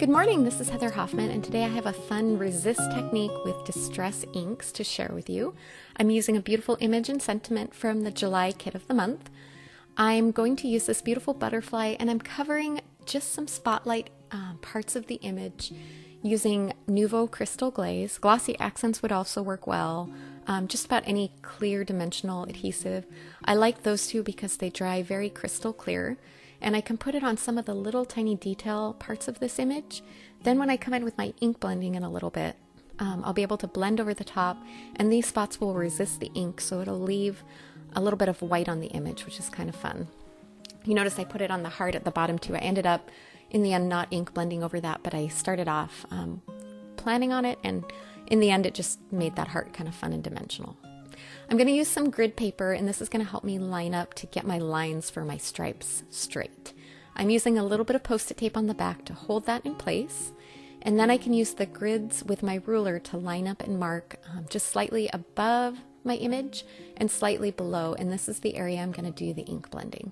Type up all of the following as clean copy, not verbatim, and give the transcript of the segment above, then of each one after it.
Good morning, this is Heather Hoffman, and today I have a fun resist technique with distress inks to share with you. I'm using a beautiful image and sentiment from the July kit of the month. I'm going to use this beautiful butterfly, and I'm covering just some spotlight parts of the image using Nouveau Crystal Glaze. Glossy accents would also work well. Just about any clear dimensional adhesive. I like those two because they dry very crystal clear, and I can put it on some of the little tiny detail parts of this image. Then when I come in with my ink blending in a little bit, I'll be able to blend over the top, and these spots will resist the ink, so it'll leave a little bit of white on the image, which is kind of fun. You notice I put it on the heart at the bottom too. I ended up in the end not ink blending over that, but I started off planning on it, and in the end it just made that heart kind of fun and dimensional. I'm going to use some grid paper, and this is going to help me line up to get my lines for my stripes straight. I'm using a little bit of post-it tape on the back to hold that in place, and then I can use the grids with my ruler to line up and mark just slightly above my image and slightly below, and this is the area I'm going to do the ink blending.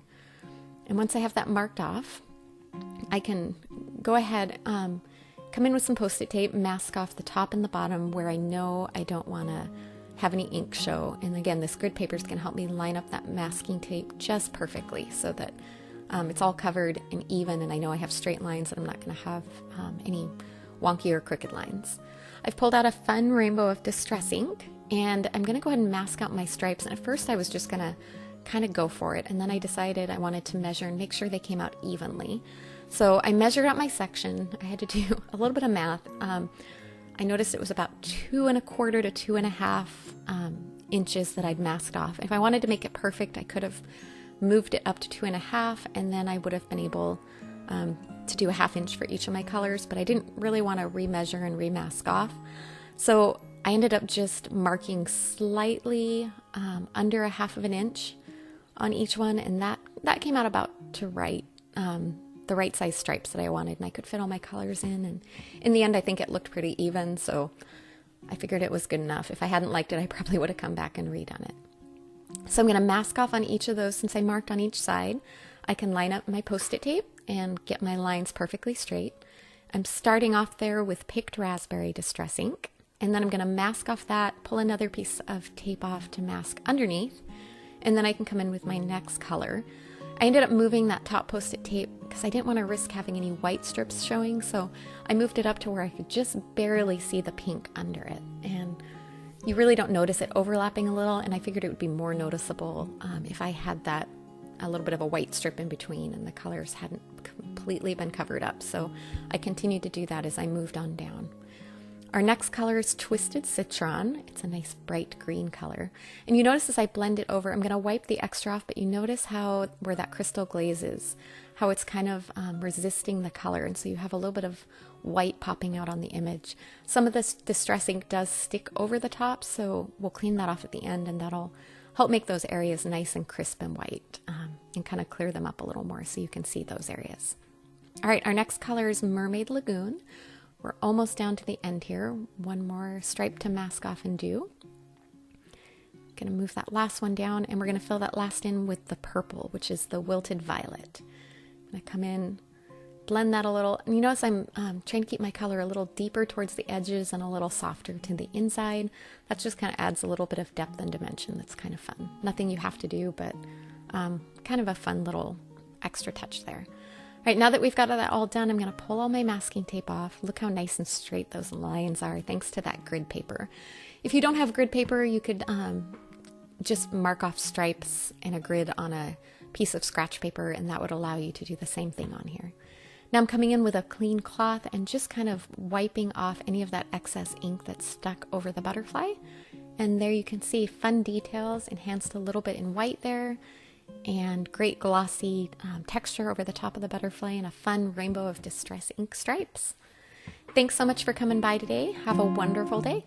And once I have that marked off, I can go ahead, come in with some post-it tape, mask off the top and the bottom where I know I don't want to have any ink show. And again, this grid paper is going to help me line up that masking tape just perfectly so that it's all covered and even, and I know I have straight lines and I'm not going to have any wonky or crooked lines. I've pulled out a fun rainbow of distress ink, and I'm going to go ahead and mask out my stripes. And at first I was just going to kind of go for it, and then I decided I wanted to measure and make sure they came out evenly. So I measured out my section. I had to do a little bit of math. I noticed it was about 2¼ to 2½ inches that I'd masked off. If I wanted to make it perfect, I could have moved it up to 2½, and then I would have been able to do a ½ inch for each of my colors, but I didn't really want to remeasure and remask off. So I ended up just marking slightly under a ½ of an inch on each one, and that came out about to the right size stripes that I wanted, and I could fit all my colors in, and in the end I think it looked pretty even, so I figured it was good enough. If I hadn't liked it, I probably would have come back and redone it. So I'm going to mask off on each of those. Since I marked on each side, I can line up my post-it tape and get my lines perfectly straight. I'm starting off there with picked raspberry distress ink, and then I'm going to mask off that, pull another piece of tape off to mask underneath, and then I can come in with my next color. I ended up moving that top post-it tape because I didn't want to risk having any white strips showing, so I moved it up to where I could just barely see the pink under it. And you really don't notice it overlapping a little, and I figured it would be more noticeable if I had that a little bit of a white strip in between and the colors hadn't completely been covered up. So I continued to do that as I moved on down. Our next color is Twisted Citron. It's a nice bright green color. And you notice as I blend it over, I'm going to wipe the extra off, but you notice how where that crystal glaze is, how it's kind of resisting the color. And so you have a little bit of white popping out on the image. Some of this distress ink does stick over the top, so we'll clean that off at the end, and that'll help make those areas nice and crisp and white and kind of clear them up a little more so you can see those areas. All right, our next color is Mermaid Lagoon. We're almost down to the end here. One more stripe to mask off and do. Gonna move that last one down, and we're gonna fill that last in with the purple, which is the Wilted Violet. I'm gonna come in, blend that a little, and you notice I'm trying to keep my color a little deeper towards the edges and a little softer to the inside. That just kind of adds a little bit of depth and dimension. That's kind of fun. Nothing you have to do, but kind of a fun little extra touch there. All right, now that we've got that all done, I'm going to pull all my masking tape off. Look how nice and straight those lines are thanks to that grid paper. If you don't have grid paper, you could just mark off stripes in a grid on a piece of scratch paper, and that would allow you to do the same thing on here. Now I'm coming in with a clean cloth and just kind of wiping off any of that excess ink that's stuck over the butterfly. And there you can see fun details enhanced a little bit in white there, and great glossy texture over the top of the butterfly, and a fun rainbow of distress ink stripes. Thanks so much for coming by today. Have a wonderful day.